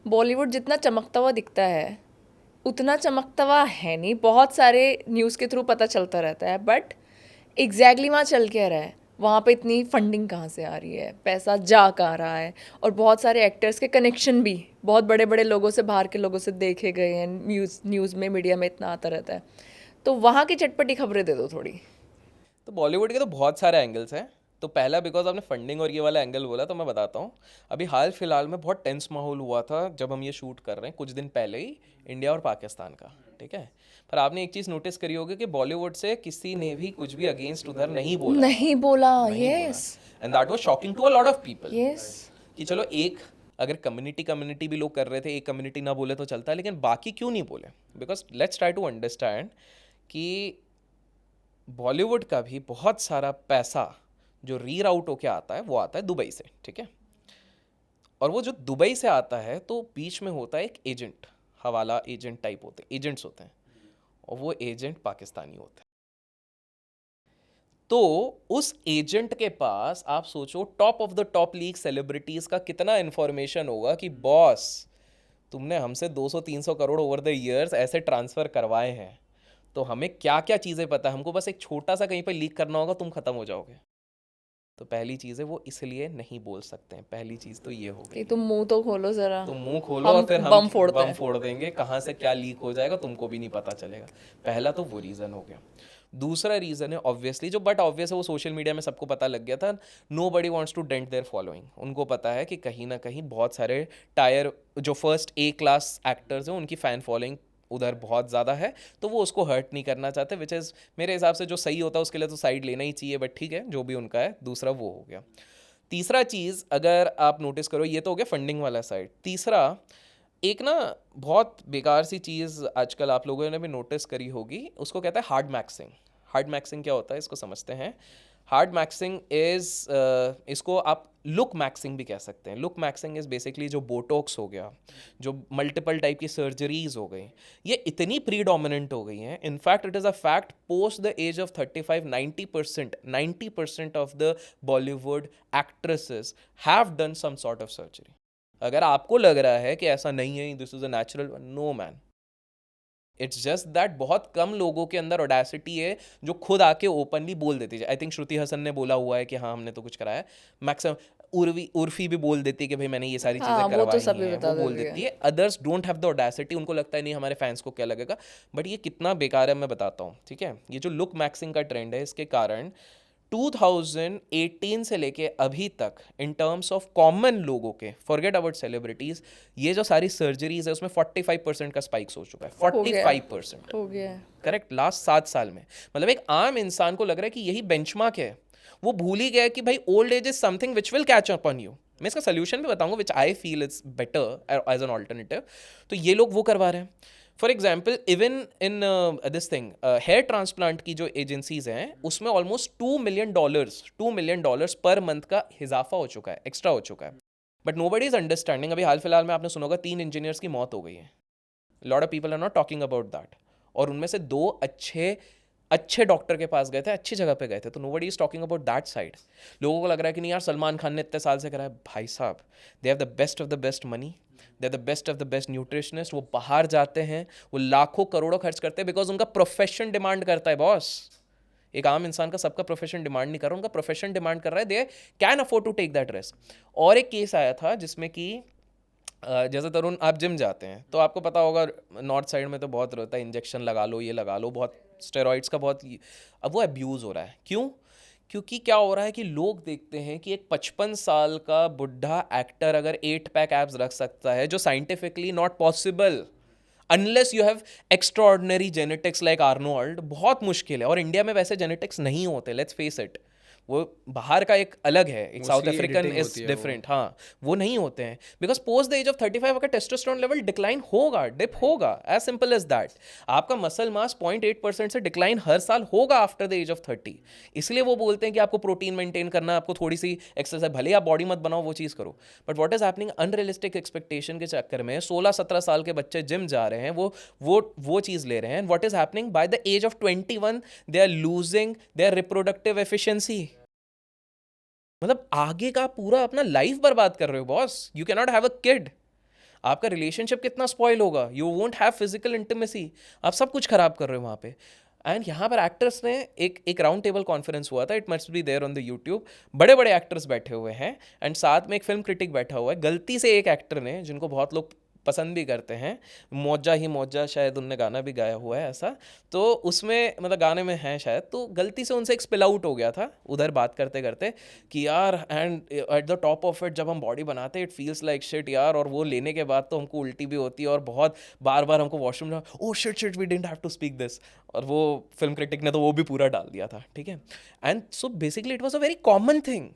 बॉलीवुड जितना चमकता हुआ दिखता है उतना चमकता हुआ है नहीं। बहुत सारे न्यूज़ के थ्रू पता चलता रहता है, बट एग्जैक्टली वहाँ चल क्या रहा है, वहाँ पे इतनी फंडिंग कहाँ से आ रही है, पैसा जा कहाँ रहा है। और बहुत सारे एक्टर्स के कनेक्शन भी बहुत बड़े बड़े लोगों से, बाहर के लोगों से देखे गए हैं। न्यूज़ में, मीडिया में इतना आता रहता है। तो वहाँ की चटपटी खबरें दे दो थोड़ी। तो बॉलीवुड के तो बहुत सारे एंगल्स हैं। तो पहला, बिकॉज आपने फंडिंग और ये वाला एंगल बोला, तो मैं बताता हूँ। अभी हाल फिलहाल में बहुत टेंस माहौल हुआ था जब हम ये शूट कर रहे हैं, कुछ दिन पहले ही, इंडिया और पाकिस्तान का। ठीक है। पर आपने एक चीज़ नोटिस करी होगी कि बॉलीवुड से किसी ने भी कुछ भी अगेंस्ट उधर नहीं बोला। नहीं बोला। नहीं बोला। Yes. And that was shocking to a lot of people. Yes. कि चलो, एक अगर कम्युनिटी भी लोग कर रहे थे, एक कम्युनिटी ना बोले तो चलता है, लेकिन बाकी क्यों नहीं बोले? Because let's try to understand कि बॉलीवुड का भी बहुत सारा पैसा जो रीराउट होके आता है वो आता है दुबई से। ठीक है। और वो जो दुबई से आता है तो बीच में होता है एक एजेंट, हवाला एजेंट टाइप होते हैं, एजेंट्स होते हैं। और वो एजेंट पाकिस्तानी होते हैं। तो उस एजेंट के पास आप सोचो, top of the top league celebrities का कितना इंफॉर्मेशन होगा कि बॉस, तुमने हमसे 200-300 करोड़ ओवर द ईयर्स ऐसे ट्रांसफर करवाए हैं, तो हमें क्या क्या चीज़ें पता है, हमको बस एक छोटा सा कहीं पे लीक करना होगा, तुम खत्म हो जाओगे। तो पहली चीज़ है वो इसलिए नहीं बोल सकते हैं। पहली चीज़ तो ये हो कि गई। तुम मुंह तो खोलो जरा, तुम मुंह खोलो और हम फिर हम बम फोड़ते बम हैं। फोड़ देंगे, कहाँ से क्या लीक हो जाएगा तुमको भी नहीं पता चलेगा। पहला तो वो रीज़न हो गया। दूसरा रीज़न है ऑब्वियसली, जो बट ऑब्वियस है, वो सोशल मीडिया में सबको पता लग गया था। Nobody wants to dent their following. उनको पता है कि कहीं ना कहीं बहुत सारे टायर, जो फर्स्ट ए क्लास एक्टर्स हैं, उनकी फ़ैन फॉलोइंग उधर बहुत ज़्यादा है। तो वो उसको हर्ट नहीं करना चाहते, विच इज़ मेरे हिसाब से जो सही होता है उसके लिए तो साइड लेना ही चाहिए, बट ठीक है, जो भी उनका है। दूसरा वो हो गया। तीसरा चीज़ अगर आप नोटिस करो, ये तो हो गया फंडिंग वाला साइड। तीसरा, एक ना बहुत बेकार सी चीज़ आजकल आप लोगों ने भी नोटिस करी होगी, उसको कहते हैं हार्ड मैक्सिंग। हार्ड मैक्सिंग क्या होता है, इसको समझते हैं। हार्ड मैक्सिंग इज़, इसको आप लुक मैक्सिंग भी कह सकते हैं। लुक मैक्सिंग इज़ बेसिकली जो बोटॉक्स हो गया, जो मल्टीपल टाइप की सर्जरीज हो गई, ये इतनी प्रीडोमिनेंट हो गई हैं। In fact it is a fact, post the age of 35 90% of the Bollywood actresses have done some sort of surgery. अगर आपको लग रहा है कि ऐसा नहीं है, this is a natural, no man, it's just that बहुत कम लोगों के अंदर ऑडेसिटी है जो खुद आके ओपनली बोल देती है। आई थिंक श्रुति हसन ने बोला हुआ है कि हाँ हमने तो कुछ कराया। मैक्सिमम उर्फी भी बोल देती है कि भाई मैंने ये सारी चीज़ें हाँ, वो तो करवाई सभी हैं, वो बता बोल देती देती है। है। Others don't have the audacity, उनको लगता है नहीं हमारे फैंस को क्या लगेगा। बट ये कितना बेकार है मैं बताता हूँ। ठीक है। ये जो लुक मैक्सिंग का ट्रेंड है, इसके कारण 2018 से लेके अभी तक इन टर्म्स ऑफ कॉमन लोगों के, फॉरगेट अबाउट सेलिब्रिटीज, ये जो सारी सर्जरीज है उसमें 45% का स्पाइक्स हो चुका है। हो गया। 45%। हो गया। करेक्ट, लास्ट 7 साल में। मतलब एक आम इंसान को लग रहा है कि यही बेंचमार्क है। वो भूल ही गया कि भाई old age is something which will catch up on you. मैं इसका सोल्यूशन भी बताऊंगा, which I feel it's better as an alternative. तो ये लोग वो करवा रहे हैं। For example, even in this thing, hair transplant की जो एजेंसीज हैं, उसमें ऑलमोस्ट $2 million पर मंथ का इजाफा हो चुका है, एक्स्ट्रा हो चुका है। But nobody is understanding. अभी हाल फिलहाल में आपने सुना होगा 3 इंजीनियर्स की मौत हो गई है। Lot of people are not talking about that. और उनमें से 2 अच्छे अच्छे डॉक्टर के पास गए थे, अच्छी जगह पे गए थे। तो nobody is talking about that side. लोगों को लग रहा है कि नहीं यार, सलमान खान ने इतने साल से करा है। भाई साहब, they have the best of the best money, they are the best of the best nutritionist. वो बाहर जाते हैं, वो लाखों करोड़ों खर्च करते हैं, बिकॉज उनका प्रोफेशन डिमांड करता है बॉस। एक आम इंसान का सबका प्रोफेशन डिमांड नहीं कर रहा, उनका प्रोफेशन डिमांड कर रहा है। They can afford to take that risk. और एक केस आया था जिसमें कि जैसे तरुण, आप जिम जाते हैं तो आपको पता होगा, नॉर्थ साइड में तो बहुत रहता है, इंजेक्शन लगा लो, ये लगा लो, बहुत स्टेरॉइड्स का बहुत। अब वो अब्यूज़ हो रहा है। क्यों? क्योंकि क्या हो रहा है कि लोग देखते हैं कि एक 55 साल का बुढ़ा एक्टर अगर 8 पैक एब्स रख सकता है, जो scientifically not possible unless you have extraordinary genetics like Arnold. बहुत मुश्किल है। और इंडिया में वैसे जेनेटिक्स नहीं होते, लेट्स फेस इट। वो बाहर का एक अलग है, एक south mostly African editing is होती है वो। डिफरेंट। हाँ, वो नहीं होते हैं। Because post the age of 35 अगर टेस्टोस्टेरोन लेवल डिक्लाइन होगा, डिप होगा, एज सिंपल एज दैट। आपका मसल मास 0.8% से डिक्लाइन हर साल होगा आफ्टर द एज ऑफ 30। इसलिए वो बोलते हैं कि आपको प्रोटीन मेंटेन करना है, आपको थोड़ी सी एक्सरसाइज, भले आप बॉडी मत बनाओ, वो चीज़ करो। But what is happening, unrealistic expectation के चक्कर में 16-17 साल के बच्चे जिम जा रहे हैं, वो चीज़ ले रहे हैं। And what is happening, by the age of 21 they are losing their reproductive efficiency. मतलब आगे का पूरा अपना लाइफ बर्बाद कर रहे हो boss. You can not have a kid. आपका रिलेशनशिप कितना स्पॉइल होगा, you won't have physical intimacy, आप सब कुछ खराब कर रहे हो वहाँ पे। एंड यहाँ पर एक्टर्स ने एक राउंड टेबल कॉन्फ्रेंस हुआ था, it must be there on the YouTube, बड़े बड़े एक्टर्स बैठे हुए हैं एंड साथ में एक फिल्म क्रिटिक बैठा हुआ है। गलती से एक एक्टर ने, जिनको बहुत लोग पसंद भी करते हैं, मौजा ही मौजा शायद उनने गाना भी गाया हुआ है ऐसा, तो उसमें मतलब गाने में है शायद, तो गलती से उनसे एक स्पिल आउट हो गया था उधर बात करते करते कि यार and at the top of it जब हम बॉडी बनाते हैं इट फील्स लाइक शिट यार, और वो लेने के बाद तो हमको उल्टी भी होती है और बहुत बार बार हमको वॉशरूम में oh shit shit we didn't have to speak this, और वो फिल्म क्रिटिक ने तो वो भी पूरा डाल दिया था, ठीक है। And so basically it was a very common thing.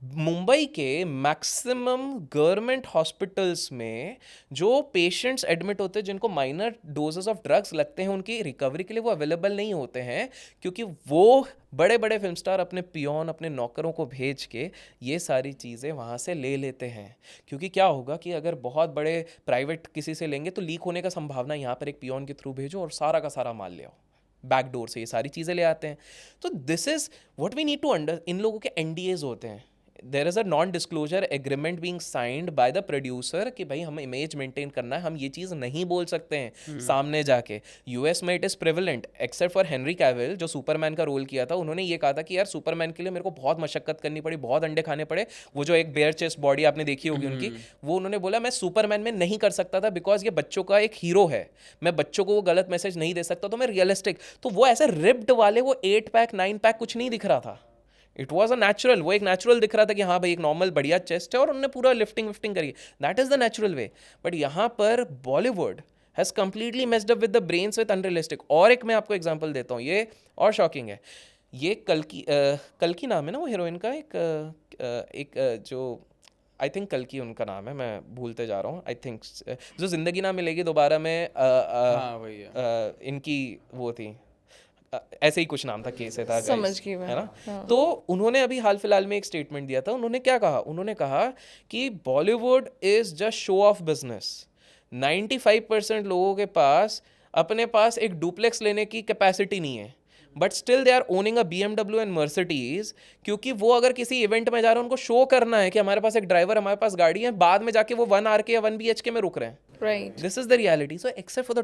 Mumbai के मैक्सिमम गवर्नमेंट हॉस्पिटल्स में जो पेशेंट्स एडमिट होते हैं जिनको माइनर डोजेस ऑफ ड्रग्स लगते हैं, उनकी रिकवरी के लिए वो अवेलेबल नहीं होते हैं, क्योंकि वो बड़े बड़े फिल्म स्टार अपने पियोन, अपने नौकरों को भेज के ये सारी चीज़ें वहाँ से ले लेते हैं। क्योंकि क्या होगा कि अगर बहुत बड़े प्राइवेट किसी से लेंगे तो लीक होने का संभावना, यहाँ पर एक पियोन के थ्रू भेजो और सारा का सारा माल ले आओ, बैक डोर से ये सारी चीज़ें ले आते हैं। तो this is what we need to under, इन लोगों के एनडीएज होते हैं, there is a non disclosure agreement being signed by the producer कि भाई हमें इमेज मेंटेन करना है, हम ये चीज़ नहीं बोल सकते हैं सामने जाके। यूएस में it is prevalent except for Henry Cavill जो सुपरमैन का रोल किया था, उन्होंने ये कहा था कि यार सुपरमैन के लिए मेरे को बहुत मशक्कत करनी पड़ी, बहुत अंडे खाने पड़े, वो जो एक बेयर चेस्ट बॉडी आपने देखी होगी उनकी, वो उन्होंने बोला मैं सुपरमैन में नहीं कर सकता था बिकॉज ये बच्चों का एक हीरो है, मैं बच्चों को वो गलत मैसेज नहीं दे सकता, तो मैं रियलिस्टिक, तो वो ऐसे रिप्ड वाले वो 8 पैक 9 पैक कुछ नहीं दिख रहा था, इट वॉज अ नेचुरल, वो एक नेचुरल दिख रहा था कि हाँ भाई एक नॉर्मल बढ़िया चेस्ट है और उन्होंने पूरा लिफ्टिंग विफ्टिंग करी, that is the natural way. But यहाँ पर Bollywood has completely messed up with the brains with unrealistic. और एक मैं आपको एग्जांपल देता हूँ, ये और शॉकिंग है, ये कल की नाम है ना वो हीरोइन का, एक जो आई थिंक कल की उनका नाम है, मैं भूलते जा रहा हूँ, आई थिंक जो जिंदगी ना मिलेगी दोबारा में हाँ वही है। इनकी वो थी, ऐसे ही कुछ नाम था, केस था समझ guys, गई मैं, है ना। हाँ। तो उन्होंने अभी हाल फिलहाल में एक स्टेटमेंट दिया था, उन्होंने क्या कहा, उन्होंने कहा कि Bollywood is just show off business, 95% लोगों के पास अपने पास एक डुप्लेक्स लेने की कैपेसिटी नहीं है, but still they are owning a BMW and Mercedes, क्योंकि वो अगर किसी इवेंट में जा रहे हैं उनको शो करना है कि हमारे पास एक ड्राइवर, हमारे पास गाड़ी है, बाद में जाके वो 1 RK या 1 BHK में रुक रहे हैं। Right. This is the reality. So except for the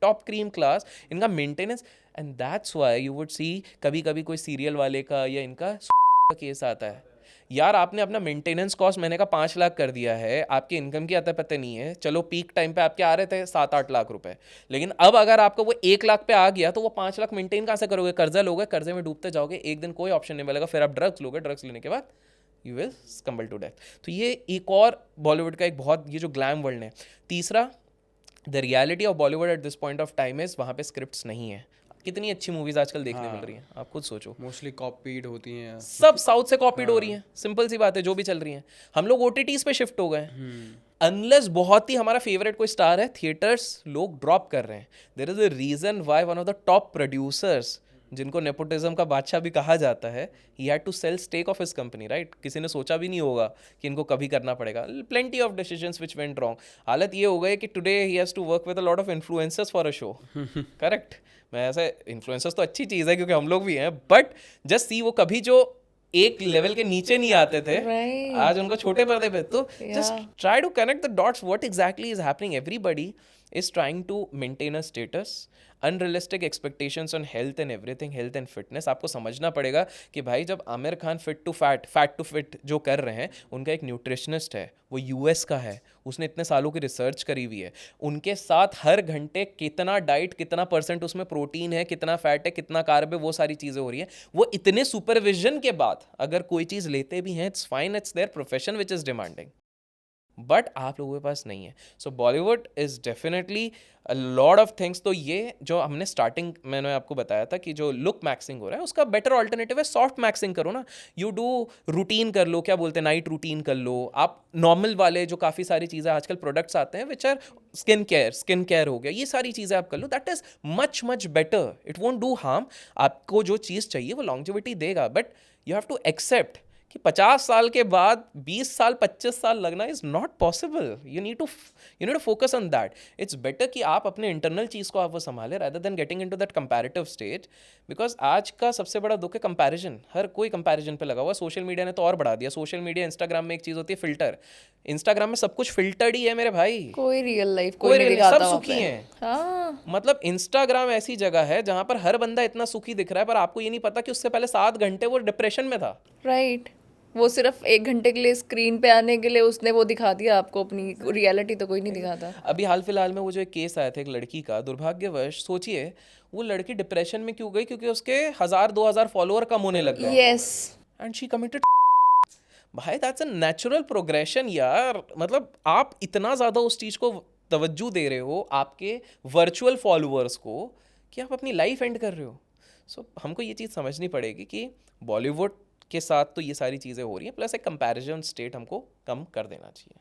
top cream class, इनका maintenance, and that's why you would see कभी कभी कोई सीरियल वाले का या इनका का केस आता है, यार आपने अपना मेंटेनेंस कॉस्ट महीने का 5 लाख कर दिया है, आपके इनकम की आता पता नहीं है, चलो पीक टाइम पे आपके आ रहे थे 7-8 लाख रुपए, लेकिन अब अगर आपको वो 1 लाख पे आ गया तो वो 5 लाख मेंटेन कहाँ से करोगे, कर्जा लोगे, कर्जे में डूबते जाओगे, एक दिन कोई ऑप्शन नहीं मिलेगा, फिर आप ड्रग्स लोगे, ड्रग्स लेने के बाद यू विल स्कम्बल टू डेथ। तो ये एक और बॉलीवुड का एक बहुत, ये जो ग्लैम वर्ल्ड है। तीसरा, the reality of Bollywood at this point of time is वहाँ पे स्क्रिप्ट्स नहीं है। कितनी अच्छी मूवीज आजकल देखने मिल रही हैं, आप खुद सोचो, मोस्टली कॉपीड होती हैं, सब साउथ से कॉपीड हो रही हैं, सिंपल सी बात है, जो भी चल रही हैं। हम लोग OTTs पे शिफ्ट हो गए, अनलेस बहुत ही हमारा फेवरेट कोई स्टार है, थिएटर्स लोग ड्रॉप कर रहे हैं। There is a reason why one of the top producers, जिनको नेपोटिज्म का बादशाह भी कहा जाता है, he had to sell stake of his company, right. किसी ने सोचा भी नहीं होगा कि इनको कभी करना पड़ेगा, plenty of decisions which went wrong. हालत ये हो गई कि today he has to work with a lot of influencers for a show, correct. मैं ऐसे, इन्फ्लुएंसर्स तो अच्छी चीज़ है क्योंकि हम लोग भी हैं, बट जस्ट सी वो कभी जो एक लेवल के नीचे नहीं आते थे, Right. आज उनको छोटे पर्दे पे, तो just Yeah. Try to connect the dots, what exactly is happening. Everybody is trying to maintain a status, unrealistic expectations on health and everything, health and fitness। आपको समझना पड़ेगा कि भाई जब Aamir Khan fit to fat, fat to fit जो कर रहे हैं, उनका एक न्यूट्रिशनिस्ट है, वो US का है, उसने इतने सालों की रिसर्च करी हुई है, उनके साथ हर घंटे कितना डाइट, कितना % उसमें प्रोटीन है, कितना फैट है, कितना कार्ब है, वो सारी चीज़ें हो रही हैं। वो इतने सुपरविजन के बाद अगर कोई चीज़ लेते भी हैं, it's fine, it's their profession which is demanding, but आप लोगों के पास नहीं है। So Bollywood is definitely a lot of things. तो ये जो हमने स्टार्टिंग मैंने आपको बताया था कि जो लुक मैक्सिंग हो रहा है, उसका बेटर ऑल्टरनेटिव है सॉफ्ट मैक्सिंग करो ना। यू डू रूटीन कर लो, क्या बोलते हैं, नाइट रूटीन कर लो आप, नॉर्मल वाले जो काफ़ी सारी चीज़ें आजकल प्रोडक्ट्स आते हैं विच आर स्किन केयर हो गया, ये सारी चीज़ें आप कर लो, that is much much better, it won't do harm. आपको जो चीज़ चाहिए वो लॉन्जेविटी देगा, but you have to accept कि 50 साल के बाद 20 साल 25 साल लगना is not possible. You need to focus on that. It's better कि आप अपने इंटरनल चीज़ को आप वो संभालें rather than getting into that comparative stage. Because आज का सबसे बड़ा दुख है कंपैरिजन. हर कोई कंपैरिजन पे लगा हुआ. सोशल मीडिया ने तो और बढ़ा दिया. सोशल मीडिया, इंस्टाग्राम में एक चीज़ होती है फिल्टर. इंस्टाग्राम में सब कुछ फिल्टर्ड ही है मेरे भाई. कोई रियल लाइफ कोई कोई नहीं real- दिखाता सब वहाँ सुखी पे. हैं. हाँ मतलब इंस्टाग्राम ऐसी जगह है जहां पर हर बंदा इतना सुखी दिख रहा है, पर आपको ये नहीं पता कि उससे पहले 7 घंटे वो डिप्रेशन में था. राइट. वो सिर्फ 1 घंटे के लिए स्क्रीन पे आने के लिए उसने वो दिखा दिया आपको. अपनी रियलिटी तो कोई नहीं दिखाता. अभी हाल फिलहाल में वो जो एक केस आया था एक लड़की का, दुर्भाग्यवश सोचिए वो लड़की डिप्रेशन में क्यों गई, क्योंकि उसके 1000-2000 फॉलोअर कम होने लग गए यस. And she committed. भाई दैट्स अ नेचुरल प्रोग्रेशन यार. मतलब आप इतना ज़्यादा उस चीज़ को तवज्जो दे रहे हो आपके वर्चुअल फॉलोअर्स को कि आप अपनी लाइफ एंड कर रहे हो. सो हमको ये चीज़ समझनी पड़ेगी कि बॉलीवुड के साथ तो ये सारी चीज़ें हो रही हैं, प्लस एक कंपैरिजन स्टेट हमको कम कर देना चाहिए.